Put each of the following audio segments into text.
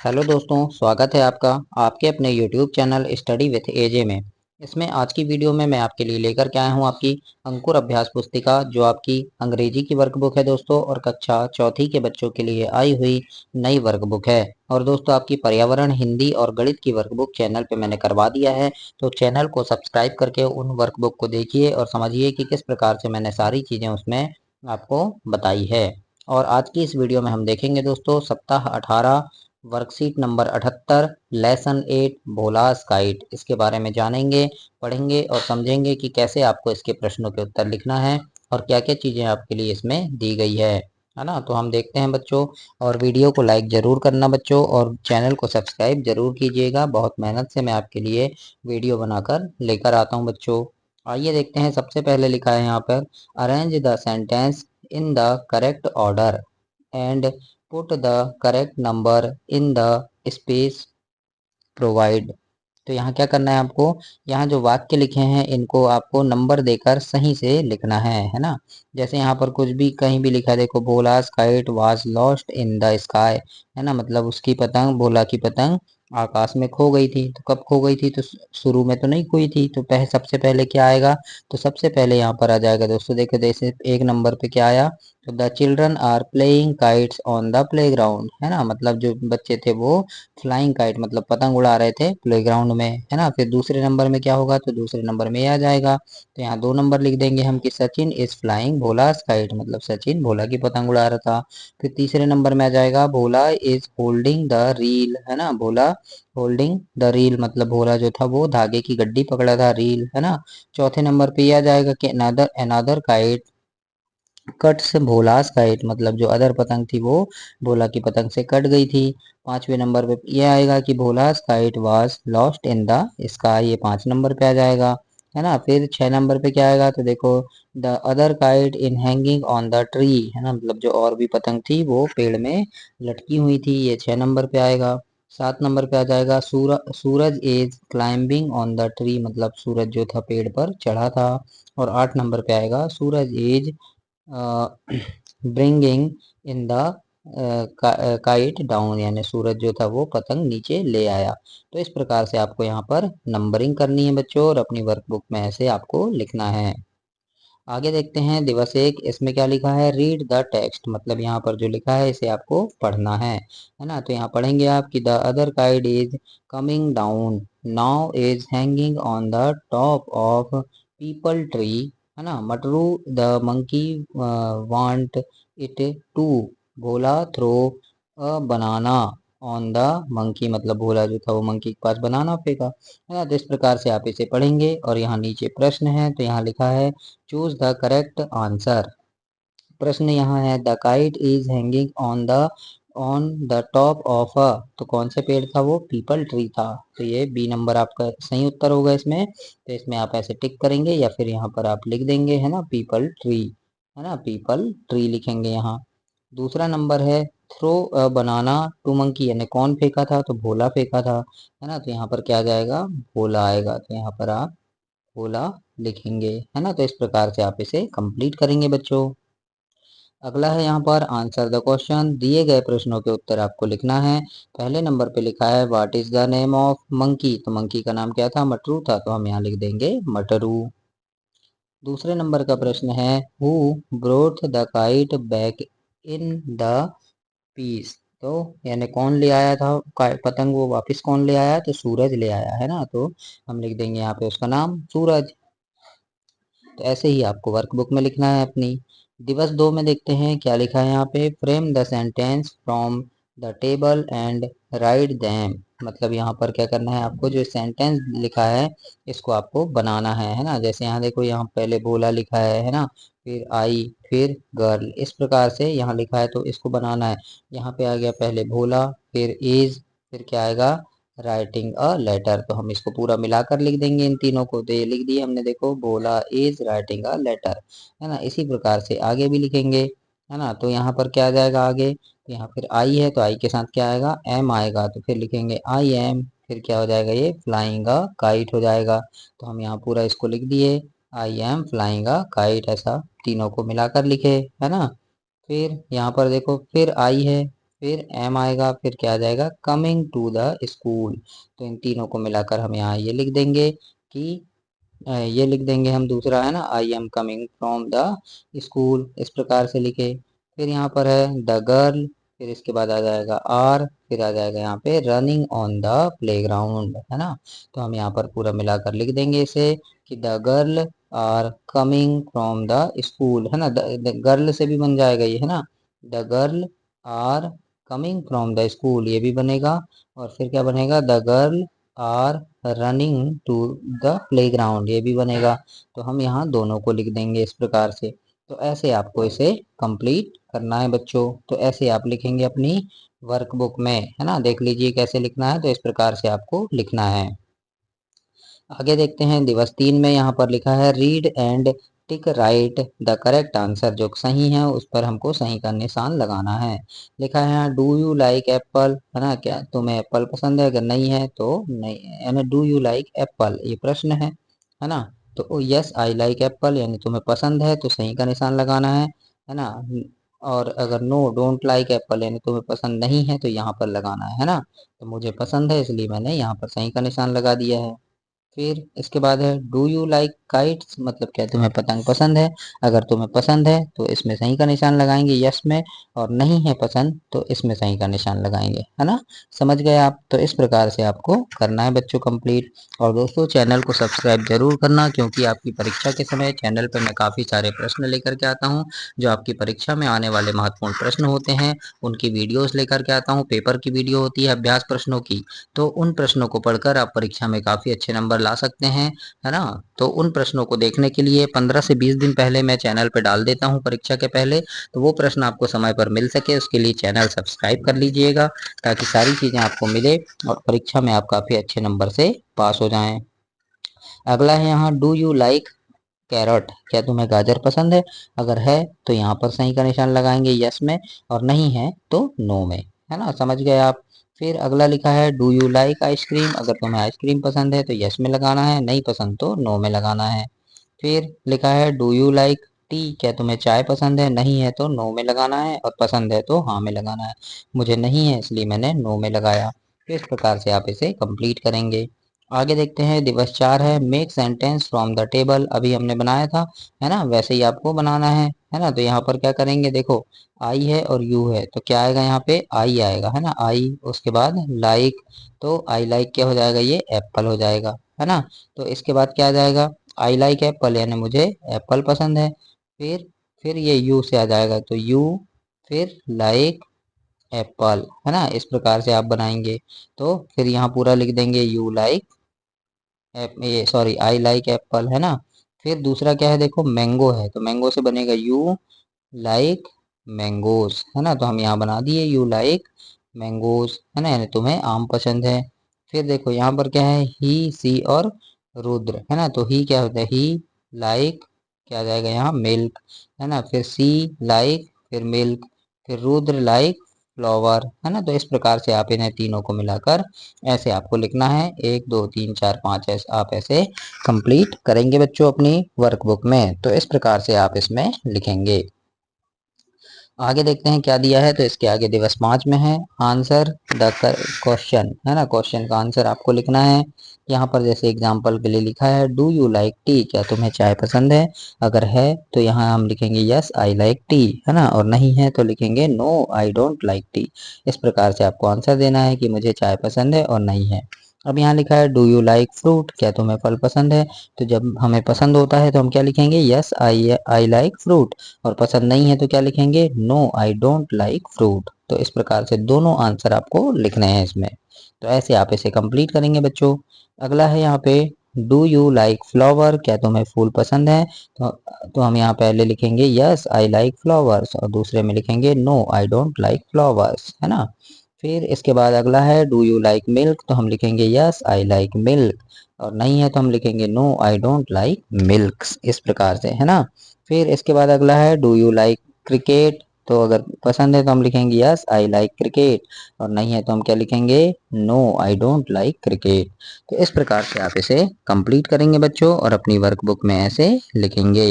Hello दोस्तों, स्वागत है आपका आपके अपने YouTube चैनल स्टडी विथ एजे में। इसमें आज की वीडियो में मैं आपके लिए लेकर के आया हूं आपकी अंकुर अभ्यास पुस्तिका, जो आपकी अंग्रेजी की वर्कबुक है दोस्तों, और कक्षा चौथी के बच्चों के लिए आई हुई नई वर्कबुक है। और दोस्तों, आपकी पर्यावरण, हिंदी और गणित की वर्कबुक चैनल पे मैंने करवा दिया है, तो चैनल को सब्सक्राइब करके उन वर्कबुक को देखिए और समझिए कि किस प्रकार से मैंने सारी चीज़ें उसमें आपको बताई है। और आज की इस वीडियो में हम देखेंगे दोस्तों सप्ताह 18 वर्कशीट नंबर 78 लेसन 8 भोलास काइट। इसके बारे में जानेंगे, पढ़ेंगे और समझेंगे कि कैसे आपको इसके प्रश्नों के उत्तर लिखना है और क्या क्या चीज़ें आपके लिए इसमें दी गई है ना। तो हम देखते हैं बच्चों, और वीडियो को लाइक ज़रूर करना बच्चों, और चैनल को सब्सक्राइब ज़रूर कीजिएगा। बहुत मेहनत से मैं आपके लिए वीडियो बनाकर लेकर आता हूँ बच्चों। आइए देखते हैं। सबसे पहले लिखा है यहाँ पर, arrange the sentence in the correct order and put the correct number in the space provide. तो यहाँ क्या करना है आपको, यहाँ जो वाक्य लिखे हैं इनको आपको नंबर देकर सही से लिखना है ना। जैसे यहाँ पर कुछ भी कहीं भी लिखा है, देखो, Bhola's kite was lost in the sky, है ना। मतलब उसकी पतंग, भोला की पतंग आकाश में खो गई थी। तो कब खो गई थी, तो शुरू में तो नहीं खोई थी। तो सबसे पहले क्या आएगा, तो सबसे पहले यहाँ पर आ जाएगा दोस्तों, देखो जैसे एक नंबर पे क्या आया, तो the children are playing kites on the playground, है ना। मतलब जो बच्चे थे वो फ्लाइंग काइट मतलब पतंग उड़ा रहे थे प्लेग्राउंड में, है ना। फिर दूसरे नंबर में क्या होगा, तो दूसरे नंबर में आ जाएगा, तो यहाँ 2 नंबर लिख देंगे हम कि सचिन इज फ्लाइंग भोलास काइट, मतलब सचिन भोला की पतंग उड़ा रहा था। फिर तीसरे नंबर में आ जाएगा, भोला इज होल्डिंग द रील, है ना। भोला होल्डिंग द रील मतलब भोला जो था वो धागे की गड्डी पकड़ा था, रील, है ना। चौथे नंबर पे आ जाएगा कि अनदर अनदर काइट कट से भोलास काइट, मतलब जो अदर पतंग थी वो भोला की पतंग से कट गई थी। पांचवें नंबर पे ये आएगा कि Bhola's kite was lost in the sky, ये 5 नंबर पे आ जाएगा, है ना। फिर 6 नंबर पे क्या आएगा, तो देखो the other kite in hanging on the tree, है ना। मतलब जो और भी पतंग थी वो पेड़ में लटकी हुई थी, ये 6 नंबर पे आएगा। 7 नंबर पे आ जाएगा Suraj is climbing on the tree, मतलब सूरज जो था पेड़ पर चढ़ा था। और 8 नंबर पे आएगा, Suraj is bringing in the kite down, यानी सूरज जो था वो पतंग नीचे ले आया। तो इस प्रकार से आपको यहाँ पर नंबरिंग करनी है बच्चों, और अपनी वर्कबुक में ऐसे आपको लिखना है। आगे देखते हैं दिवस 1, इसमें क्या लिखा है, रीड द टेक्स्ट, मतलब यहाँ पर जो लिखा है इसे आपको पढ़ना है ना। तो यहाँ पढ़ेंगे आप कि the other kite is coming down now is hanging on the top of peepal tree, है ना। Matru the monkey want it to, Bhola throw a banana on the monkey, मतलब भोला जो था वो मंकी के पास बनाना फेंका, है ना। तो इस प्रकार से आप इसे पढ़ेंगे। और यहाँ नीचे प्रश्न है, तो यहाँ लिखा है चूज द करेक्ट आंसर। प्रश्न यहाँ है, the kite is hanging on the top of a, तो कौन से पेड़ था वो, पीपल ट्री था। तो ये बी नंबर आपका सही उत्तर होगा इसमें। तो इसमें आप ऐसे टिक करेंगे या फिर यहाँ पर आप लिख देंगे, है ना, पीपल ट्री, है ना, पीपल ट्री लिखेंगे यहाँ। दूसरा नंबर है, throw a banana to monkey, यानी कौन फेंका था, तो भोला फेंका था, है ना। तो यहाँ पर क्या जाएगा, भोला आएगा, तो यहाँ पर आप भोला लिखेंगे, है ना। तो इस प्रकार से आप इसे कंप्लीट करेंगे बच्चों। अगला है यहाँ पर आंसर द क्वेश्चन, दिए गए प्रश्नों के उत्तर आपको लिखना है। पहले नंबर पे लिखा है what is the name of monkey, तो मंकी का नाम क्या था, मटरू था, तो हम यहाँ लिख देंगे मटरू। दूसरे नंबर का प्रश्न है, who brought the kite back in the piece, तो यानी कौन ले आया था पतंग, वो वापस कौन ले आया, तो सूरज ले आया, है ना। तो हम लिख देंगे यहाँ पे उसका नाम सूरज। तो ऐसे ही आपको वर्कबुक में लिखना है अपनी। दिवस 2 में देखते हैं क्या लिखा है यहाँ पे, frame the sentence from the table and right them, मतलब यहाँ पर क्या करना है आपको, जो सेंटेंस लिखा है इसको आपको बनाना है ना। जैसे यहाँ देखो, यहाँ पहले भोला लिखा है ना, फिर आई, फिर गर्ल, इस प्रकार से यहाँ लिखा है, तो इसको बनाना है। यहाँ पे आ गया पहले भोला, फिर इज, फिर क्या आएगा, राइटिंग अ लेटर, तो हम इसको पूरा मिलाकर लिख देंगे इन तीनों को। तो ये लिख दिए हमने, देखो, भोला इज राइटिंग अ लेटर, है ना। इसी प्रकार से आगे भी लिखेंगे, है ना। तो यहाँ पर क्या आ जाएगा आगे, तो यहाँ फिर आई है, तो आई के साथ क्या आएगा, एम आएगा, तो फिर लिखेंगे आई एम, फिर क्या हो जाएगा, ये फ्लाइंग अ काइट हो जाएगा। तो हम यहाँ पूरा इसको लिख दिए, I am flying a kite, ऐसा तीनों को मिलाकर लिखे, है ना। फिर यहाँ पर देखो, फिर आई है, फिर एम आएगा, फिर क्या आ जाएगा, कमिंग टू द स्कूल। तो इन तीनों को मिलाकर हम यहाँ ये लिख देंगे कि ये लिख देंगे हम, दूसरा है ना, I am coming from the school, इस प्रकार से लिखे। फिर यहाँ पर है द गर्ल, फिर इसके बाद आ जाएगा आर, फिर आ जाएगा यहाँ पे रनिंग ऑन द प्लेग्राउंड, है ना। तो हम यहाँ पर पूरा मिलाकर लिख देंगे इसे कि the girl are coming from the school, है ना। द गर्ल से भी बन जाएगा ये, है ना, the girl are coming from the school, ये भी बनेगा। और फिर क्या बनेगा, the girl are running to the playground, ये भी बनेगा। तो हम यहाँ दोनों को लिख देंगे इस प्रकार से। तो ऐसे आपको इसे कंप्लीट करना है बच्चों। तो ऐसे आप लिखेंगे अपनी वर्कबुक में, है ना। देख लीजिए कैसे लिखना है, तो इस प्रकार से आपको लिखना है। आगे देखते हैं दिवस 3 में, यहाँ पर लिखा है read and tick right the correct answer, जो सही है उस पर हमको सही का निशान लगाना है। लिखा है यहाँ डू यू लाइक एप्पल, है ना, क्या तुम्हें एप्पल पसंद है, अगर नहीं है तो नहीं, यानी डू यू लाइक एप्पल ये प्रश्न है ना। तो यस आई लाइक एप्पल यानी तुम्हें पसंद है, तो सही का निशान लगाना है ना। और अगर नो डोंट लाइक एप्पल यानी तुम्हें पसंद नहीं है, तो यहाँ पर लगाना है ना। तो मुझे पसंद है इसलिए मैंने यहाँ पर सही का निशान लगा दिया है। फिर इसके बाद है डू यू लाइक काइट्स, मतलब क्या तुम्हें पतंग पसंद है, अगर तुम्हें पसंद है तो इसमें सही का निशान लगाएंगे यस में, और नहीं है पसंद तो इसमें सही का निशान लगाएंगे, है ना। समझ गए आप। तो इस प्रकार से आपको करना है बच्चों कंप्लीट। और दोस्तों चैनल को सब्सक्राइब जरूर करना, क्योंकि आपकी परीक्षा के समय चैनल पर मैं काफ़ी सारे प्रश्न लेकर के आता हूँ, जो आपकी परीक्षा में आने वाले महत्वपूर्ण प्रश्न होते हैं उनकी वीडियोस लेकर के आता हूँ। पेपर की वीडियो होती है अभ्यास प्रश्नों की, तो उन प्रश्नों को पढ़कर आप परीक्षा में काफ़ी अच्छे नंबर ला सकते हैं, है ना। तो उन प्रश्नों को देखने के लिए 15 से 20 दिन पहले मैं चैनल पर डाल देता हूं परीक्षा के पहले, तो वो प्रश्न आपको समय पर मिल सके उसके लिए चैनल सब्सक्राइब कर लीजिएगा, ताकि सारी चीज़ें आपको मिले और परीक्षा में आप काफ़ी अच्छे नंबर से पास हो जाएं। अगला है यहाँ डू यू लाइक कैरट, क्या तुम्हें गाजर पसंद है, अगर है तो यहाँ पर सही का निशान लगाएंगे यस में, और नहीं है तो नो में, है ना। समझ गए आप। फिर अगला लिखा है डू यू लाइक आइसक्रीम, अगर तुम्हें आइसक्रीम पसंद है तो यस में लगाना है, नहीं पसंद तो नो में लगाना है। फिर लिखा है डू यू लाइक टी, क्या तुम्हें चाय पसंद है, नहीं है तो नो में लगाना है, और पसंद है तो हाँ में लगाना है। मुझे नहीं है इसलिए मैंने नो में लगाया। तो इस प्रकार से आप इसे कंप्लीट करेंगे। आगे देखते हैं दिवस 4 है make sentence from the table, अभी हमने बनाया था, है ना, वैसे ही आपको बनाना है ना। तो यहाँ पर क्या करेंगे, देखो आई है और यू है, तो क्या आएगा यहाँ पे, आई आएगा, है ना, आई। उसके बाद लाइक, तो आई लाइक क्या हो जाएगा, ये एप्पल हो जाएगा, है ना। तो इसके बाद क्या आ जाएगा, आई लाइक एप्पल यानी मुझे एप्पल पसंद है। फिर ये यू से आ जाएगा, तो यू फिर लाइक एप्पल, है ना। इस प्रकार से आप बनाएंगे। तो फिर यहाँ पूरा लिख देंगे यू लाइक ये सॉरी आई लाइक एप्पल, है ना। फिर दूसरा क्या है, देखो मैंगो है, तो मैंगो से बनेगा यू लाइक मैंगोज, है ना। तो हम यहाँ बना दिए यू लाइक मैंगोज, है ना, यानी तुम्हें आम पसंद है। फिर देखो यहाँ पर क्या है, ही सी और रुद्र, है ना। तो ही क्या होता है, ही लाइक क्या आ जाएगा यहाँ मिल्क, है ना। फिर सी लाइक फिर मिल्क, फिर रुद्र लाइक फ्लावर, है ना। तो इस प्रकार से आप इन्हें तीनों को मिलाकर ऐसे आपको लिखना है, 1 2 3 4 5, ऐसे आप ऐसे कंप्लीट करेंगे बच्चों अपनी वर्कबुक में। तो इस प्रकार से आप इसमें लिखेंगे। आगे देखते हैं क्या दिया है, तो इसके आगे दिवस 5 में है आंसर द क्वेश्चन, है ना। क्वेश्चन का आंसर आपको लिखना है। यहाँ पर जैसे एग्जांपल के लिए लिखा है डू यू लाइक टी, क्या तुम्हें चाय पसंद है, अगर है तो यहाँ हम लिखेंगे यस आई लाइक टी, है ना, और नहीं है तो लिखेंगे no I don't like tea. इस प्रकार से आपको आंसर देना है कि मुझे चाय पसंद है और नहीं है। अब यहाँ लिखा है डू यू लाइक फ्रूट, क्या तुम्हें फल पसंद है, तो जब हमें पसंद होता है तो हम क्या लिखेंगे, यस आई लाइक फ्रूट, और पसंद नहीं है तो क्या लिखेंगे, no I don't like fruit. तो इस प्रकार से दोनों आंसर आपको लिखने हैं इसमें। तो ऐसे आप इसे कंप्लीट करेंगे बच्चों। अगला है यहाँ पे डू यू लाइक फ्लावर, क्या तुम्हें फूल पसंद है, तो हम यहाँ पहले लिखेंगे यस आई लाइक फ्लावर्स, और दूसरे में लिखेंगे no I don't like flowers, है ना। फिर इसके बाद अगला है डू यू लाइक मिल्क, तो हम लिखेंगे यस आई लाइक मिल्क, और नहीं है तो हम लिखेंगे no I don't like milk, इस प्रकार से, है ना। फिर इसके बाद अगला है डू यू लाइक क्रिकेट, तो अगर पसंद है तो हम लिखेंगे यस आई लाइक क्रिकेट, और नहीं है तो हम क्या लिखेंगे, no I don't like cricket. तो इस प्रकार से आप इसे कंप्लीट करेंगे बच्चों और अपनी वर्कबुक में ऐसे लिखेंगे।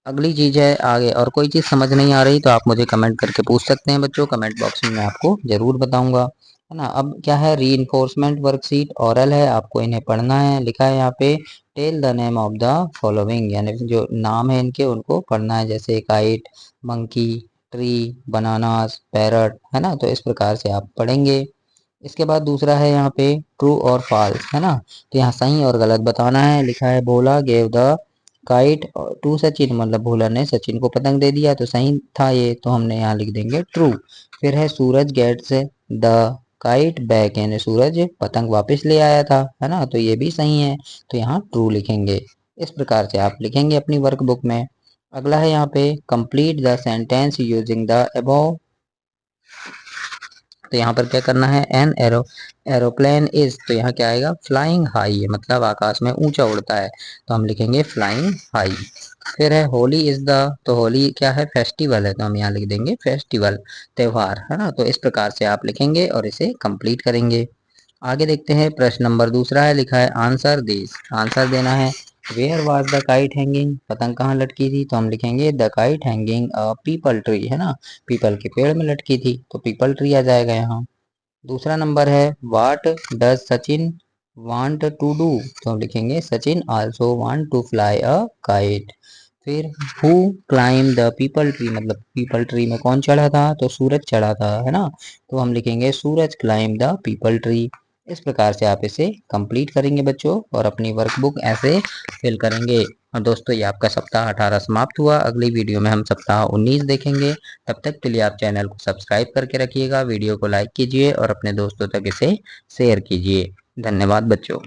अगली चीज है आगे, और कोई चीज समझ नहीं आ रही तो आप मुझे कमेंट करके पूछ सकते हैं बच्चों, कमेंट बॉक्स में मैं आपको जरूर बताऊंगा, है ना। अब क्या है, रीइंफोर्समेंट वर्कशीट ओरल है, आपको इन्हें पढ़ना है। लिखा है यहाँ पे tell the name of the following, यानी जो नाम है इनके उनको पढ़ना है, जैसे kite, monkey, tree, bananas, parrot, है ना। तो इस प्रकार से आप पढ़ेंगे। इसके बाद दूसरा है यहाँ पे ट्रू और फॉल्स, है ना। तो यहाँ सही और गलत बताना है। लिखा है Bhola gave the kite to Sachin, मतलब भोला ने सचिन को पतंग दे दिया, तो सही था ये, तो हमने यहाँ लिख देंगे ट्रू। फिर है सूरज गेट्स द काइट बैक, यानी सूरज पतंग वापस ले आया था, है ना, तो ये भी सही है, तो यहाँ ट्रू लिखेंगे। इस प्रकार से आप लिखेंगे अपनी वर्कबुक में। अगला है यहाँ पे complete the sentence using the above. तो यहाँ पर क्या करना है, एन एरोप्लेन इज, तो यहाँ क्या आएगा, फ्लाइंग हाई, मतलब आकाश में ऊंचा उड़ता है, तो हम लिखेंगे फ्लाइंग हाई। फिर है होली इज द, तो होली क्या है, फेस्टिवल है, तो हम यहाँ लिख देंगे फेस्टिवल, त्योहार, है ना। तो इस प्रकार से आप लिखेंगे और इसे कंप्लीट करेंगे। आगे देखते हैं प्रश्न नंबर दूसरा है, लिखा है आंसर दिस, आंसर देना है। Where was the kite hanging, पतंग कहाँ लटकी थी, तो हम लिखेंगे the kite hanging a peepal tree, है ना, पीपल के पेड़ में लटकी थी, तो पीपल ट्री आ जाएगा यहाँ। दूसरा नंबर है what does Sachin want to do, तो हम लिखेंगे Sachin also want to fly a kite. फिर who climb the peepal tree, मतलब पीपल ट्री में कौन चढ़ा था, तो सूरज चढ़ा था, है ना, तो हम लिखेंगे सूरज क्लाइम द पीपल ट्री। इस प्रकार से आप इसे कंप्लीट करेंगे बच्चों, और अपनी वर्कबुक ऐसे फिल करेंगे। और दोस्तों ये आपका सप्ताह 18 समाप्त हुआ, अगली वीडियो में हम सप्ताह 19 देखेंगे। तब तक के लिए आप चैनल को सब्सक्राइब करके रखिएगा, वीडियो को लाइक कीजिए और अपने दोस्तों तक इसे शेयर कीजिए। धन्यवाद बच्चों।